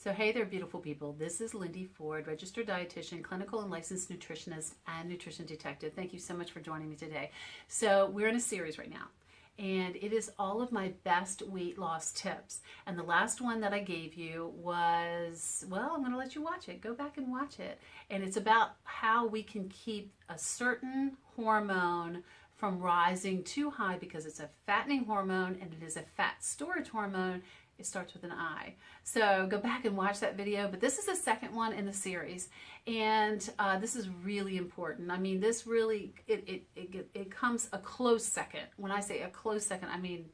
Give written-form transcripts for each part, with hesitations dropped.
So hey there, beautiful people. This is Lindy Ford, registered dietitian, clinical and licensed nutritionist, and nutrition detective. Thank you so much for joining me today. So we're in a series right now, and it is all of my best weight loss tips. And the last one that I gave you was, well, I'm going to let you watch it. Go back and watch it. And it's about how we can keep a certain hormone from rising too high, because it's a fattening hormone and it is a fat storage hormone. It starts with an I. So go back and watch that video. But this is the second one in the series, and this is really important. I mean, this really it comes a close second. When I say a close second, I mean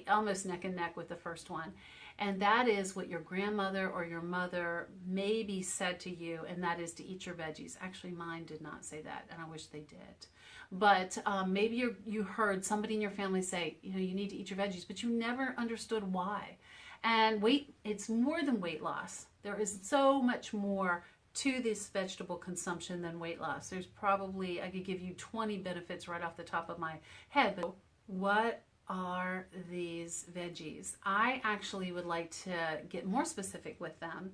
almost neck and neck with the first one. And that is what your grandmother or your mother maybe said to you, and that is to eat your veggies. Actually, mine did not say that, and I wish they did. But maybe you heard somebody in your family say, you know, you need to eat your veggies, but you never understood why. And it's more than weight loss. There is so much more to this vegetable consumption than weight loss. There's probably, I could give you 20 benefits right off the top of my head. But what are these veggies? I actually would like to get more specific with them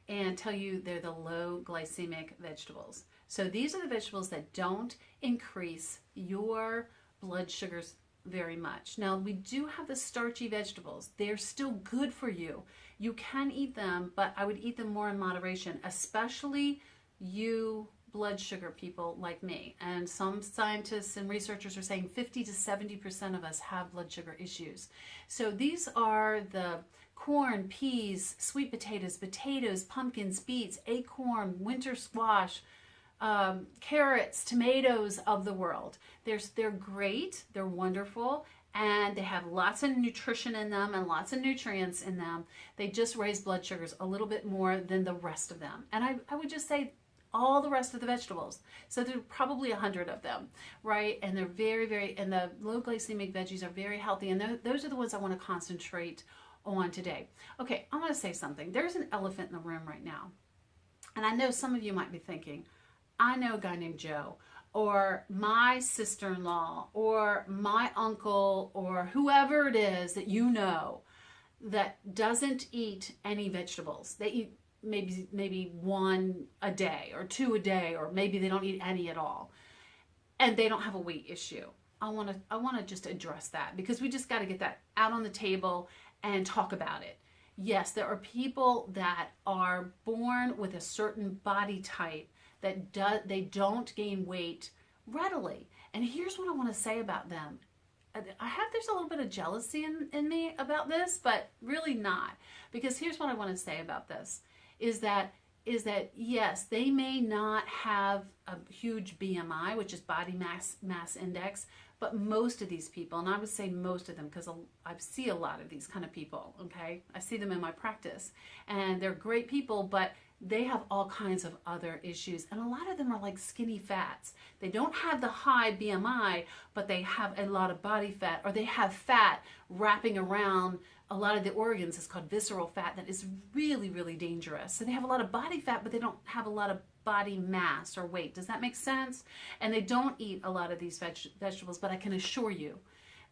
and tell you they're the low glycemic vegetables. So these are the vegetables that don't increase your blood sugars very much. Now, we do have the starchy vegetables. They're still good for you. You can eat them, but I would eat them more in moderation, especially you blood sugar people like me. And some scientists and researchers are saying 50 to 70% of us have blood sugar issues. So these are the corn, peas, sweet potatoes, pumpkins, beets, acorn, winter squash, carrots, tomatoes of the world. They're great, they're wonderful, and they have lots of nutrition in them and lots of nutrients in them. They just raise blood sugars a little bit more than the rest of them. And I would just say all the rest of the vegetables. So there are probably 100 of them, right? And they're very, and the low glycemic veggies are very healthy. And those are the ones I want to concentrate on today. Okay, I want to say something. There's an elephant in the room right now. And I know some of you might be thinking, I know a guy named Joe, or my sister-in-law, or my uncle, or whoever it is that you know that doesn't eat any vegetables. They eat maybe one a day or two a day, or maybe they don't eat any at all, and they don't have a weight issue. I want to just address that, because we just got to get that out on the table and talk about it. Yes, there are people that are born with a certain body type that they don't gain weight readily. And here's what I want to say about them. There's a little bit of jealousy in me about this, but really not. Because here's what I want to say about this, is that yes, they may not have a huge BMI, which is body mass index, but most of these people, and I would say most of them, because I see a lot of these kind of people, okay? I see them in my practice, and they're great people, but they have all kinds of other issues, and a lot of them are like skinny fats. They don't have the high BMI, but they have a lot of body fat, or they have fat wrapping around a lot of the organs. It's called visceral fat, that is really, really dangerous. So they have a lot of body fat, but they don't have a lot of body mass or weight. Does that make sense? And they don't eat a lot of these vegetables, but I can assure you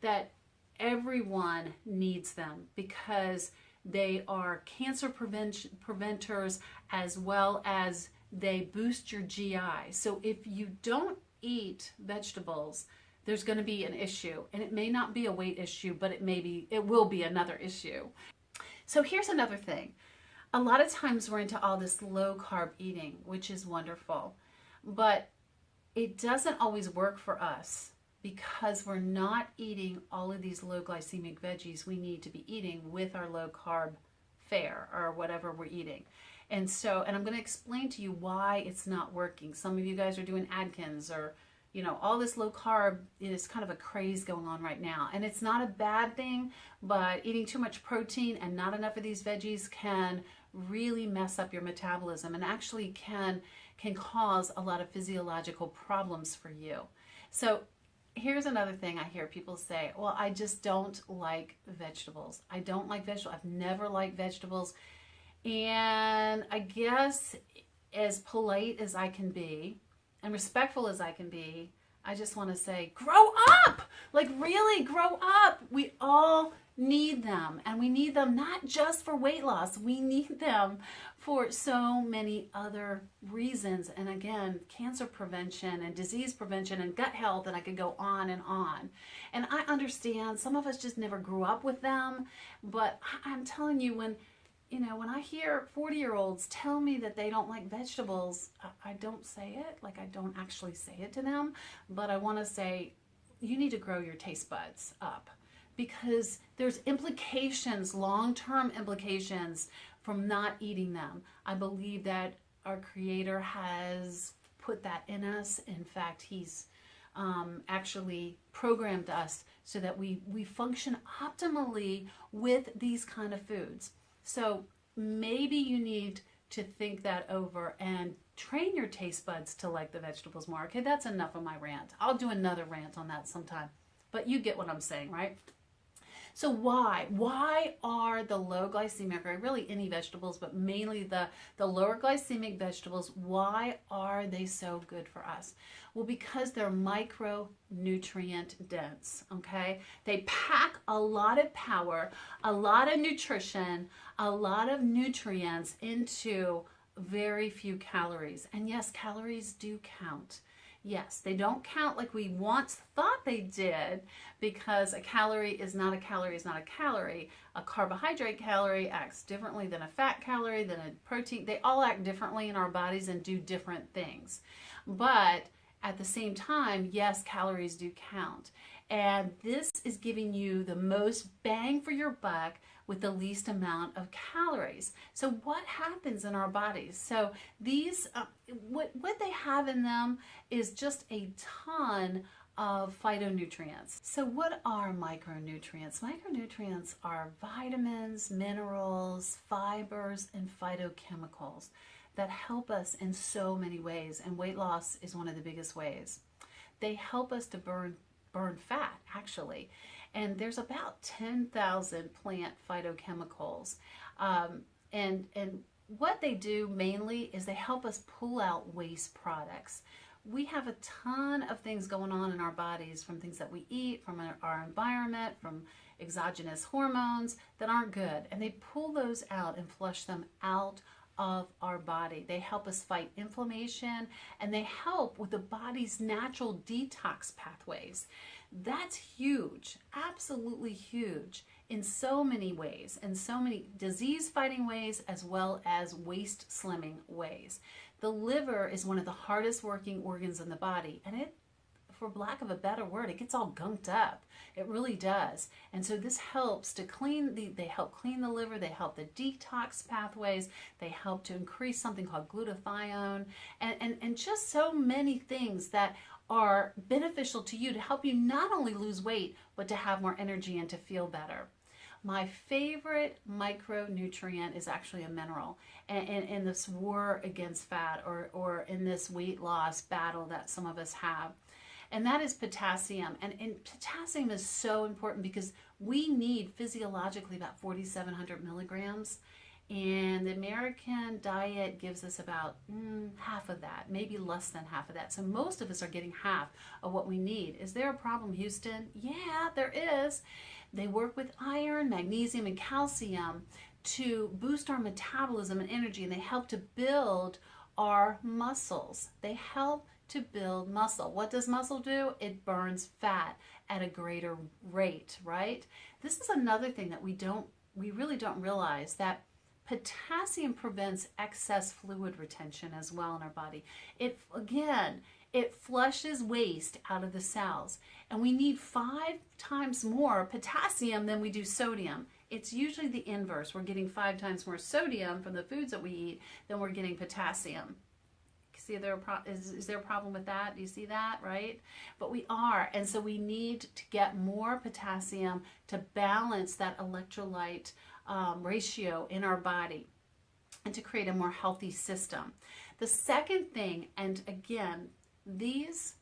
that everyone needs them, because they are cancer preventers, as well as they boost your GI. So if you don't eat vegetables, there's going to be an issue, and it may not be a weight issue, but it will be another issue. So here's another thing. A lot of times we're into all this low carb eating, which is wonderful, but it doesn't always work for us, because we're not eating all of these low glycemic veggies we need to be eating with our low carb fare, or whatever we're eating. And I'm going to explain to you why it's not working. Some of you guys are doing Atkins, or all this low carb is kind of a craze going on right now. And it's not a bad thing, but eating too much protein and not enough of these veggies can really mess up your metabolism, and actually can cause a lot of physiological problems for you. So here's another thing I hear people say, well, I just don't like vegetables. I don't like vegetables. I've never liked vegetables. And I guess, as polite as I can be and respectful as I can be, I just want to say, grow up! Like, really, grow up! We all need them, and we need them not just for weight loss. We need them for so many other reasons. And again, cancer prevention and disease prevention and gut health, and I could go on and on. And I understand some of us just never grew up with them, but I'm telling you, when I hear 40-year-olds tell me that they don't like vegetables, I don't say it, like I don't actually say it to them, but I want to say, you need to grow your taste buds up, because there's implications, long-term implications from not eating them. I believe that our Creator has put that in us. In fact, He's actually programmed us so that we function optimally with these kind of foods. So maybe you need to think that over and train your taste buds to like the vegetables more. Okay, that's enough of my rant. I'll do another rant on that sometime. But you get what I'm saying, right? So why? Why are the low glycemic, or really any vegetables, but mainly the lower glycemic vegetables, why are they so good for us? Well, because they're micronutrient dense, okay? They pack a lot of power, a lot of nutrition, a lot of nutrients into very few calories. And yes, calories do count. Yes, they don't count like we once thought they did, because a calorie is not a calorie is not a calorie. A carbohydrate calorie acts differently than a fat calorie, than a protein. They all act differently in our bodies and do different things. But at the same time, yes, calories do count. And this is giving you the most bang for your buck with the least amount of calories. So what happens in our bodies? So these, what they have in them is just a ton of phytonutrients. So what are micronutrients? Micronutrients are vitamins, minerals, fibers, and phytochemicals that help us in so many ways, and weight loss is one of the biggest ways. They help us to burn fat, actually. And there's about 10,000 plant phytochemicals. And what they do mainly is they help us pull out waste products. We have a ton of things going on in our bodies, from things that we eat, from our environment, from exogenous hormones that aren't good. And they pull those out and flush them out of our body. They help us fight inflammation, and they help with the body's natural detox pathways. That's huge, absolutely huge, in so many ways, in so many disease-fighting ways, as well as waist-slimming ways. The liver is one of the hardest working organs in the body, and it, for lack of a better word, it gets all gunked up. It really does. And so this helps to clean they help clean the liver, they help the detox pathways, they help to increase something called glutathione, and just so many things that are beneficial to you to help you not only lose weight, but to have more energy and to feel better. My favorite micronutrient is actually a mineral, and in this war against fat, or in this weight loss battle that some of us have. And that is potassium. And potassium is so important because we need physiologically about 4,700 milligrams. And the American diet gives us about half of that, maybe less than half of that. So most of us are getting half of what we need. Is there a problem, Houston? Yeah, there is. They work with iron, magnesium, and calcium to boost our metabolism and energy, and they help to build our muscles. They help to build muscle. What does muscle do? It burns fat at a greater rate, right? This is another thing that we really don't realize, that potassium prevents excess fluid retention as well in our body. It flushes waste out of the cells, and we need 5 times more potassium than we do sodium. It's usually the inverse. We're getting 5 times more sodium from the foods that we eat than we're getting potassium. See, is there a problem with that? Do you see that, right? But we are, and so we need to get more potassium to balance that electrolyte ratio in our body and to create a more healthy system. The second thing, and again, these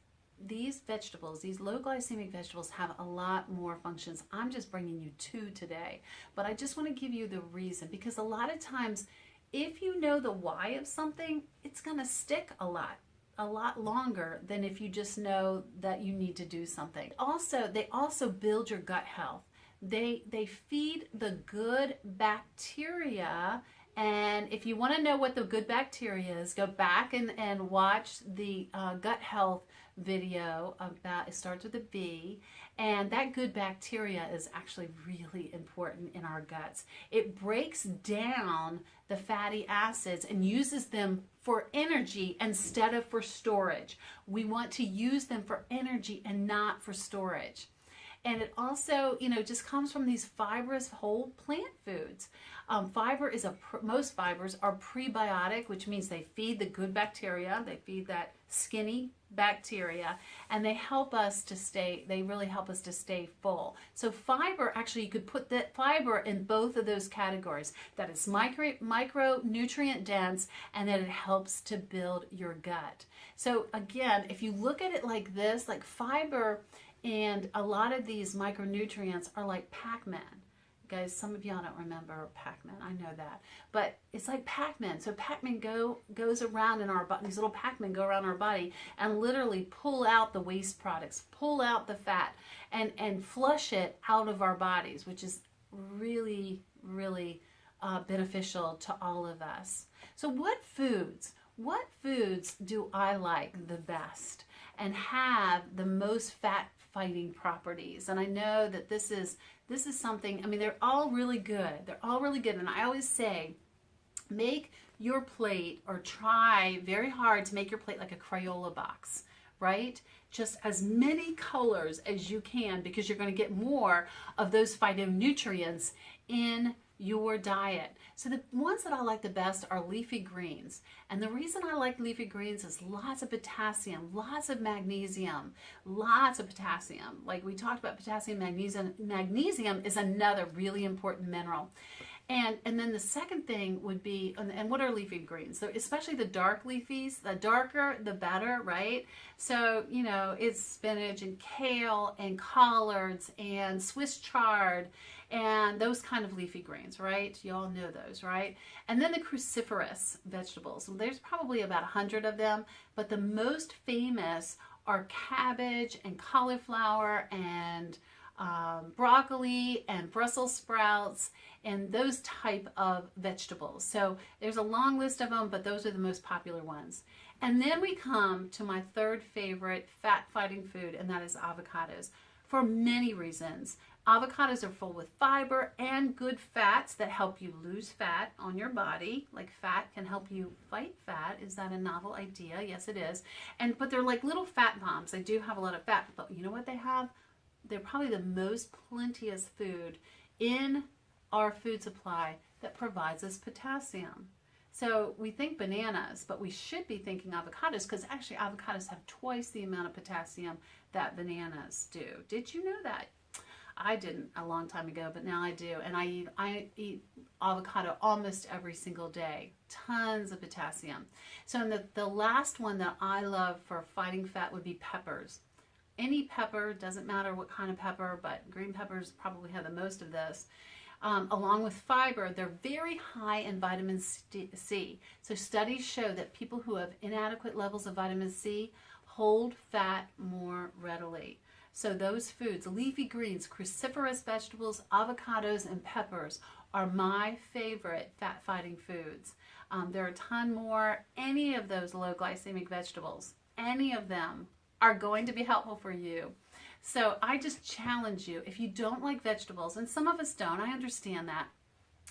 vegetables, these low glycemic vegetables, have a lot more functions. I'm just bringing you 2 today, but I just want to give you the reason, because a lot of times, if you know the why of something, it's going to stick a lot longer than if you just know that you need to do something. Also, they also build your gut health. they feed the good bacteria. And if you want to know what the good bacteria is, go back and watch the gut health video about, it starts with a B, and that good bacteria is actually really important in our guts. It breaks down the fatty acids and uses them for energy instead of for storage. We want to use them for energy and not for storage. And it also, just comes from these fibrous whole plant foods. Fiber is most fibers are prebiotic, which means they feed the good bacteria. They feed that skinny bacteria, and they really help us to stay full. So fiber, actually, you could put that fiber in both of those categories. That is micronutrient dense, and that it helps to build your gut. So again, if you look at it like this, like fiber and a lot of these micronutrients are like Pac-Man. Guys, some of y'all don't remember Pac-Man. I know that. But it's like Pac-Man. So Pac-Man goes around in our body. These little Pac-Man go around our body and literally pull out the waste products, pull out the fat, and flush it out of our bodies, which is really, really beneficial to all of us. So what foods do I like the best and have the most fat fighting properties? And I know that this is something, they're all really good. They're all really good. And I always say, make your plate, or try very hard to make your plate like a Crayola box, right? Just as many colors as you can, because you're going to get more of those phytonutrients in your diet. So the ones that I like the best are leafy greens. And the reason I like leafy greens is lots of potassium, lots of magnesium, lots of potassium. Like we talked about potassium, magnesium. Magnesium is another really important mineral. And then the second thing would be, and what are leafy greens? So especially the dark leafies, the darker, the better, right? So, it's spinach and kale and collards and Swiss chard and those kind of leafy greens, right? You all know those, right? And then the cruciferous vegetables. There's probably about 100 of them, but the most famous are cabbage and cauliflower and broccoli and Brussels sprouts and those type of vegetables. So there's a long list of them, but those are the most popular ones. And then we come to my third favorite fat-fighting food, and that is avocados. For many reasons. Avocados are full with fiber and good fats that help you lose fat on your body. Like fat can help you fight fat. Is that a novel idea? Yes, it is. But they're like little fat bombs. They do have a lot of fat, but you know what they have? They're probably the most plenteous food in our food supply that provides us potassium. So we think bananas, but we should be thinking avocados, because actually avocados have twice the amount of potassium that bananas do. Did you know that? I didn't a long time ago, but now I do. And I eat avocado almost every single day. Tons of potassium. So the last one that I love for fighting fat would be peppers. Any pepper, doesn't matter what kind of pepper, but green peppers probably have the most of this. Along with fiber, they're very high in vitamin C. So studies show that people who have inadequate levels of vitamin C hold fat more readily. So those foods, leafy greens, cruciferous vegetables, avocados, and peppers are my favorite fat-fighting foods. There are a ton more. Any of those low glycemic vegetables, any of them are going to be helpful for you. So I just challenge you, if you don't like vegetables, and some of us don't, I understand that.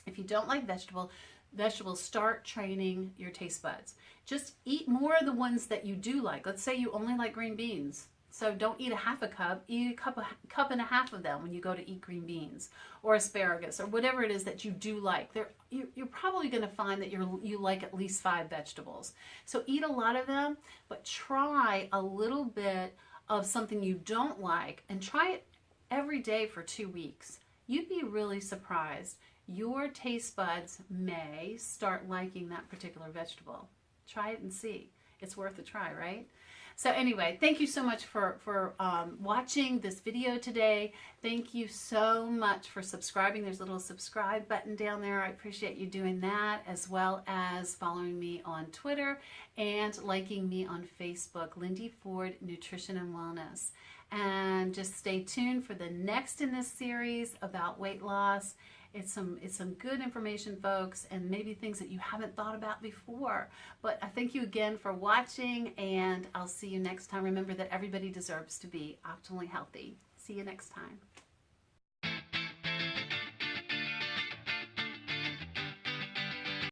If you don't like vegetables, start training your taste buds. Just eat more of the ones that you do like. Let's say you only like green beans. So don't eat a half a cup, eat a cup and a half of them when you go to eat green beans or asparagus or whatever it is that you do like. You're probably going to find that you like at least 5 vegetables. So eat a lot of them, but try a little bit of something you don't like and try it every day for 2 weeks. You'd be really surprised. Your taste buds may start liking that particular vegetable. Try it and see. It's worth a try, right? So anyway, thank you so much for watching this video today. Thank you so much for subscribing. There's a little subscribe button down there. I appreciate you doing that, as well as following me on Twitter and liking me on Facebook, Lindy Ford Nutrition and Wellness. and just stay tuned for the next in this series about weight loss. It's some good information, folks, and maybe things that you haven't thought about before. But I thank you again for watching, and I'll see you next time. Remember that everybody deserves to be optimally healthy. See you next time.